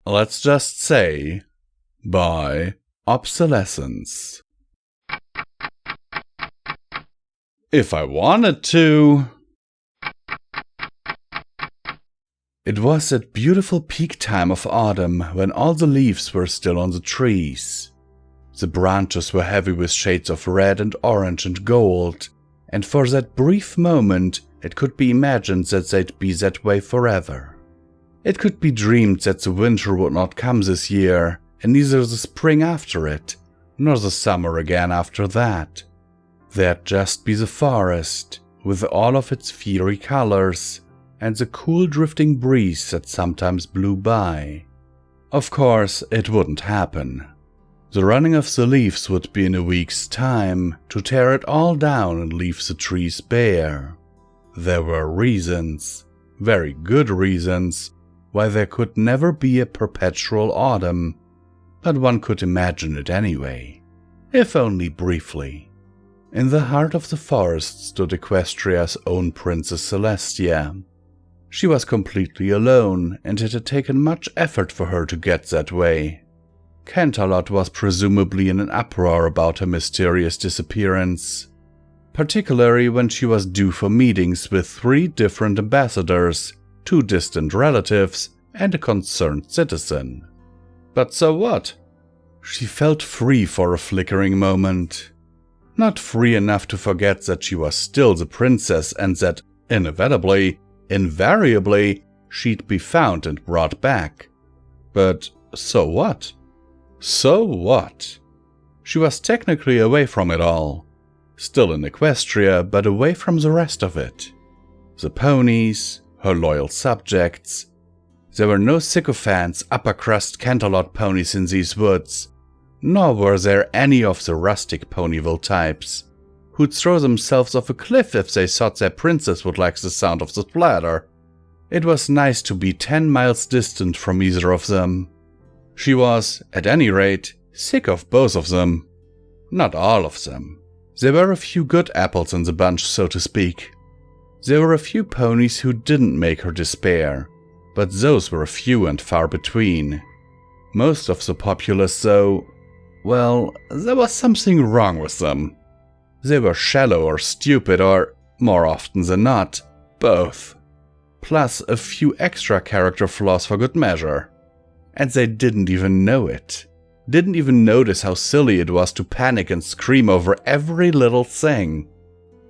Let's just say, by obsolescence. If I wanted to. It was that beautiful peak time of autumn when all the leaves were still on the trees. The branches were heavy with shades of red and orange and gold, and for that brief moment it could be imagined that they'd be that way forever. It could be dreamed that the winter would not come this year, and neither the spring after it, nor the summer again after that. There'd just be the forest, with all of its fiery colors, and the cool drifting breeze that sometimes blew by. Of course, it wouldn't happen. The running of the leaves would be in a week's time to tear it all down and leave the trees bare. There were reasons, very good reasons, why there could never be a perpetual autumn, but one could imagine it anyway, if only briefly. In the heart of the forest stood Equestria's own Princess Celestia. She was completely alone, and it had taken much effort for her to get that way. Canterlot was presumably in an uproar about her mysterious disappearance, particularly when she was due for meetings with 3 different ambassadors, 2 distant relatives, and a concerned citizen. But so what? She felt free for a flickering moment. Not free enough to forget that she was still the princess and that, inevitably, invariably, she'd be found and brought back. But so what? So what? She was technically away from it all. Still in Equestria, but away from the rest of it. The ponies, her loyal subjects. There were no sycophants, upper-crust Canterlot ponies in these woods, nor were there any of the rustic Ponyville types, who'd throw themselves off a cliff if they thought their princess would like the sound of the splatter. It was nice to be 10 miles distant from either of them. She was, at any rate, sick of both of them. Not all of them. There were a few good apples in the bunch, so to speak. There were a few ponies who didn't make her despair, but those were few and far between. Most of the populace, though, well, there was something wrong with them. They were shallow or stupid or, more often than not, both. Plus a few extra character flaws for good measure. And they didn't even know it. Didn't even notice how silly it was to panic and scream over every little thing.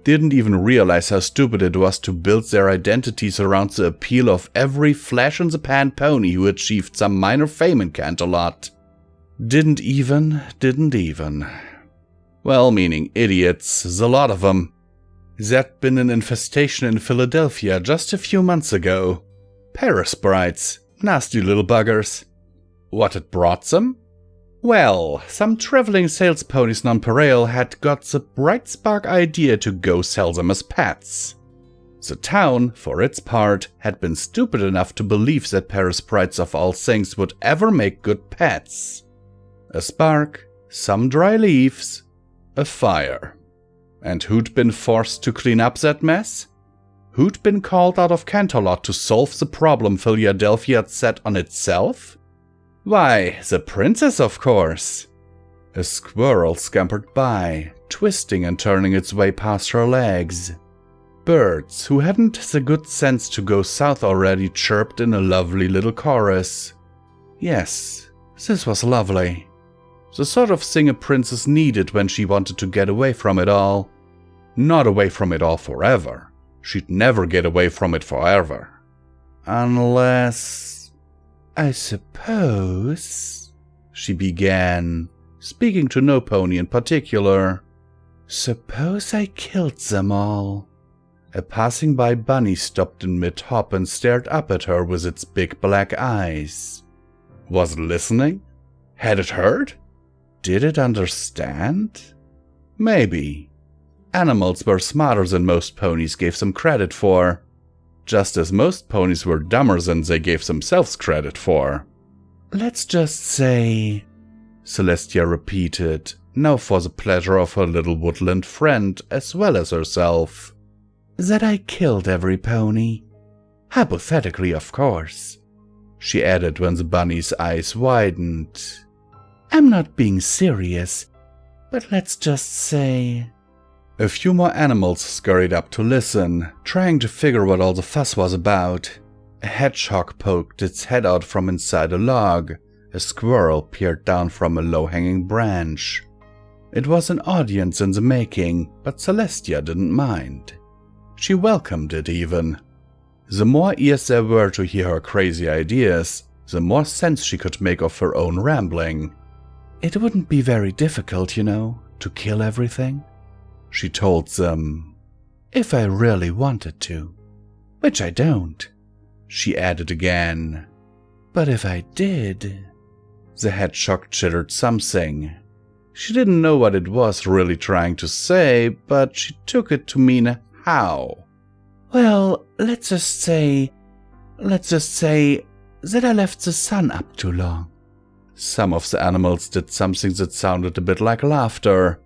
Didn't even realize how stupid it was to build their identities around the appeal of every flash-in-the-pan pony who achieved some minor fame in Canterlot. Didn't even. Well, meaning idiots, the lot of them. There'd been an infestation in Philadelphia just a few months ago. Paris brights, nasty little buggers. What had brought them? Well, some traveling sales ponies nonpareil had got the bright spark idea to go sell them as pets. The town, for its part, had been stupid enough to believe that Paris brights of all things would ever make good pets. A spark, some dry leaves, a fire. And who'd been forced to clean up that mess? Who'd been called out of Canterlot to solve the problem Philadelphia had set on itself? Why, the princess, of course. A squirrel scampered by, twisting and turning its way past her legs. Birds, who hadn't the good sense to go south already, chirped in a lovely little chorus. Yes, this was lovely. The sort of thing a princess needed when she wanted to get away from it all. Not away from it all forever. She'd never get away from it forever. Unless... I suppose... she began, speaking to no pony in particular. Suppose I killed them all. A passing-by bunny stopped in mid-hop and stared up at her with its big black eyes. Was it listening? Had it heard? Did it understand? Maybe. Animals were smarter than most ponies gave them credit for, just as most ponies were dumber than they gave themselves credit for. Let's just say Celestia repeated, now for the pleasure of her little woodland friend as well as herself. That I killed every pony. Hypothetically, of course, she added when the bunny's eyes widened. I'm not being serious, but let's just say... A few more animals scurried up to listen, trying to figure what all the fuss was about. A hedgehog poked its head out from inside a log. A squirrel peered down from a low-hanging branch. It was an audience in the making, but Celestia didn't mind. She welcomed it even. The more ears there were to hear her crazy ideas, the more sense she could make of her own rambling. It wouldn't be very difficult, to kill everything, she told them. If I really wanted to. Which I don't, she added again. But if I did... The hedgehog chittered something. She didn't know what it was really trying to say, but she took it to mean how. Well, let's just say that I left the sun up too long. Some of the animals did something that sounded a bit like laughter.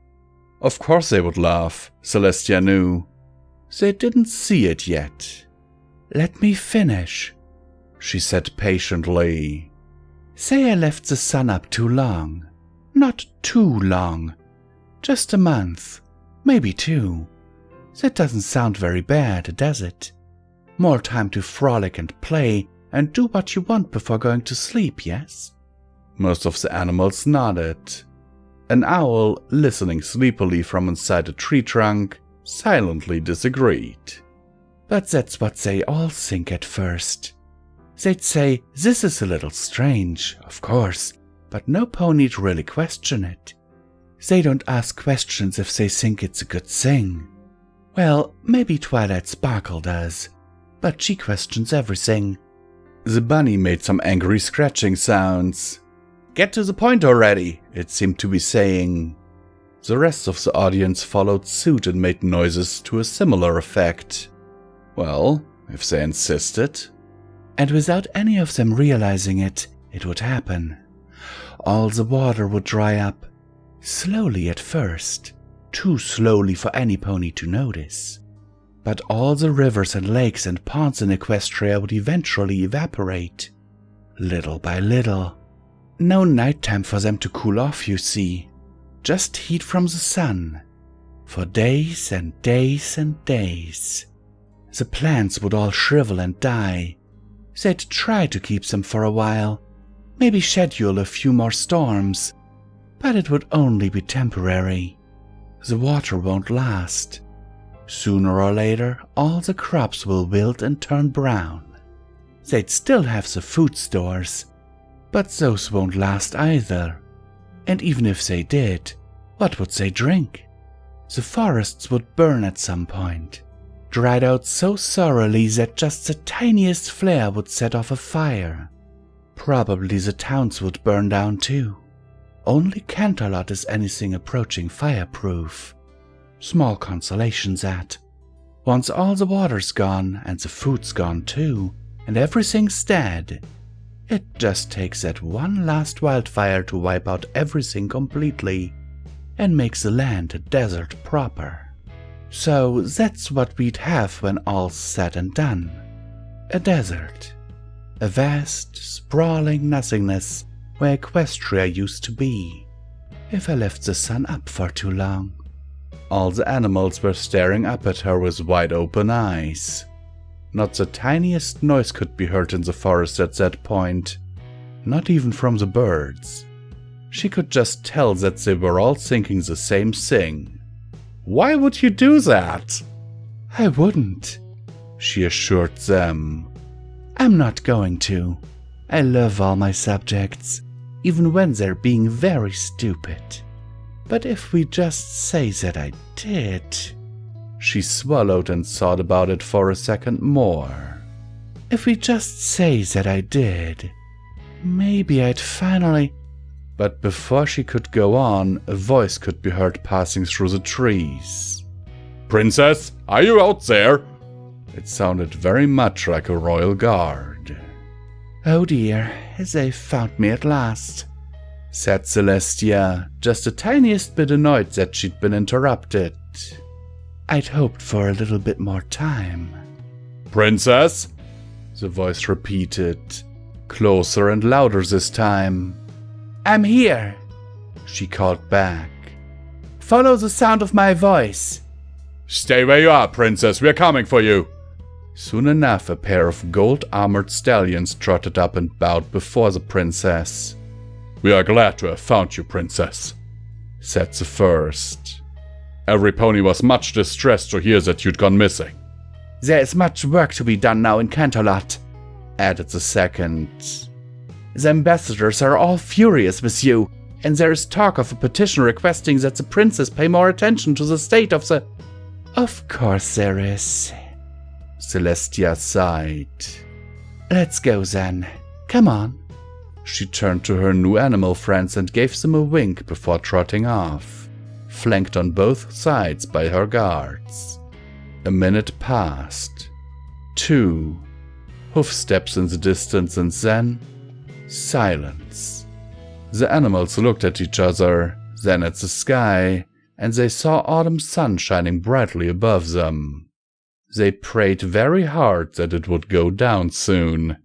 Of course they would laugh, Celestia knew. They didn't see it yet. Let me finish, she said patiently. Say I left the sun up too long. Not too long. Just a month, maybe 2. That doesn't sound very bad, does it? More time to frolic and play and do what you want before going to sleep, yes? Most of the animals nodded. An owl, listening sleepily from inside a tree trunk, silently disagreed. But that's what they all think at first. They'd say, this is a little strange, of course, but no pony'd really question it. They don't ask questions if they think it's a good thing. Well, maybe Twilight Sparkle does, but she questions everything. The bunny made some angry scratching sounds. Get to the point already, it seemed to be saying. The rest of the audience followed suit and made noises to a similar effect. Well, if they insisted. And without any of them realizing it, it would happen. All the water would dry up, slowly at first, too slowly for any pony to notice. But all the rivers and lakes and ponds in Equestria would eventually evaporate, little by little. No nighttime for them to cool off, you see, just heat from the sun, for days and days and days. The plants would all shrivel and die. They'd try to keep them for a while, maybe schedule a few more storms, but it would only be temporary. The water won't last. Sooner or later, all the crops will wilt and turn brown. They'd still have the food stores, but those won't last either. And even if they did, what would they drink? The forests would burn at some point, dried out so thoroughly that just the tiniest flare would set off a fire. Probably the towns would burn down too. Only Canterlot is anything approaching fireproof. Small consolation that. Once all the water's gone and the food's gone too, and everything's dead, it just takes that one last wildfire to wipe out everything completely and makes the land a desert proper. So that's what we'd have when all's said and done. A desert. A vast, sprawling nothingness where Equestria used to be, if I left the sun up for too long. All the animals were staring up at her with wide-open eyes. Not the tiniest noise could be heard in the forest at that point, not even from the birds. She could just tell that they were all thinking the same thing. Why would you do that? I wouldn't, she assured them. I'm not going to. I love all my subjects, even when they're being very stupid. But if we just say that I did... She swallowed and thought about it for a second more. If we just say that I did, maybe I'd finally... But before she could go on, a voice could be heard passing through the trees. Princess, are you out there? It sounded very much like a royal guard. Oh dear, they've found me at last. said Celestia, just the tiniest bit annoyed that she'd been interrupted. I'd hoped for a little bit more time. Princess? The voice repeated, closer and louder this time. I'm here, she called back. Follow the sound of my voice. Stay where you are, Princess. We're coming for you. Soon enough, a pair of gold-armored stallions trotted up and bowed before the princess. We are glad to have found you, Princess, said the first. Every pony was much distressed to hear that you'd gone missing. There is much work to be done now in Canterlot, added the second. The ambassadors are all furious with you, and there is talk of a petition requesting that the princess pay more attention to the state of the... Of course there is, Celestia sighed. Let's go then. Come on. She turned to her new animal friends and gave them a wink before trotting off, flanked on both sides by her guards. A minute passed. 2. Hoofsteps in the distance and then silence. The animals looked at each other, then at the sky, and they saw autumn sun shining brightly above them. They prayed very hard that it would go down soon.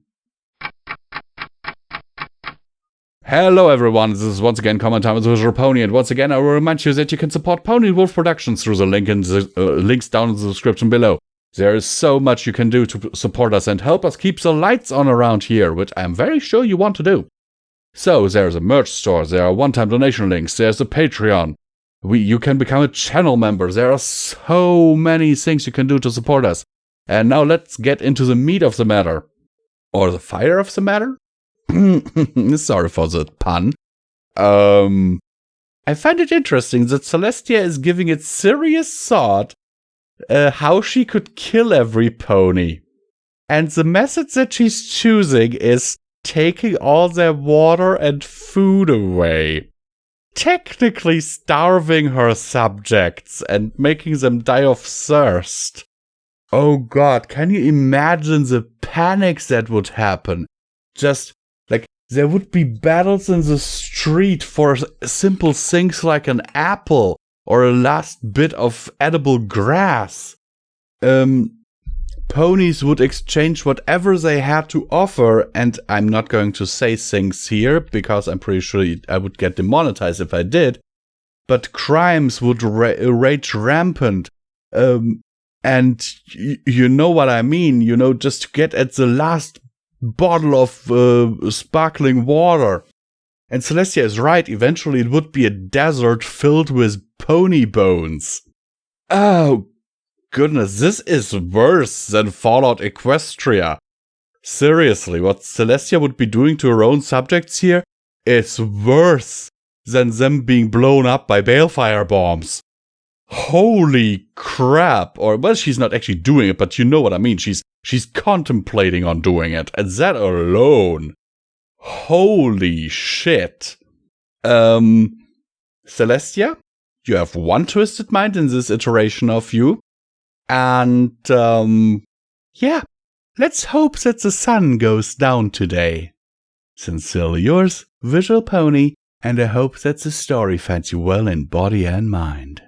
Hello everyone, this is once again Common Time with Visual Pony, and once again I will remind you that you can support Pony Wolf Productions through the links down in the description below. There is so much you can do to support us and help us keep the lights on around here, which I'm very sure you want to do. So there's a merch store, there are one-time donation links, there's a Patreon. You can become a channel member, there are so many things you can do to support us. And now let's get into the meat of the matter. Or the fire of the matter? Sorry for the pun. I find it interesting that Celestia is giving it serious thought how she could kill every pony. And the method that she's choosing is taking all their water and food away. Technically starving her subjects and making them die of thirst. Oh god, can you imagine the panic that would happen? Just like there would be battles in the street for simple things like an apple or a last bit of edible grass. Ponies would exchange whatever they had to offer, and I'm not going to say things here because I'm pretty sure I would get demonetized if I did, but crimes would rage rampant. And you know what I mean, you know, just to get at the last bottle of sparkling water. And Celestia is right, eventually it would be a desert filled with pony bones. Oh, goodness, this is worse than Fallout Equestria. Seriously, what Celestia would be doing to her own subjects here is worse than them being blown up by balefire bombs. Holy crap. Or, well, she's not actually doing it, but you know what I mean. She's contemplating on doing it, and that alone. Holy shit. Celestia, you have one twisted mind in this iteration of you. And, yeah, let's hope that the sun goes down today. Sincerely yours, Visual Pony, and I hope that the story finds you well in body and mind.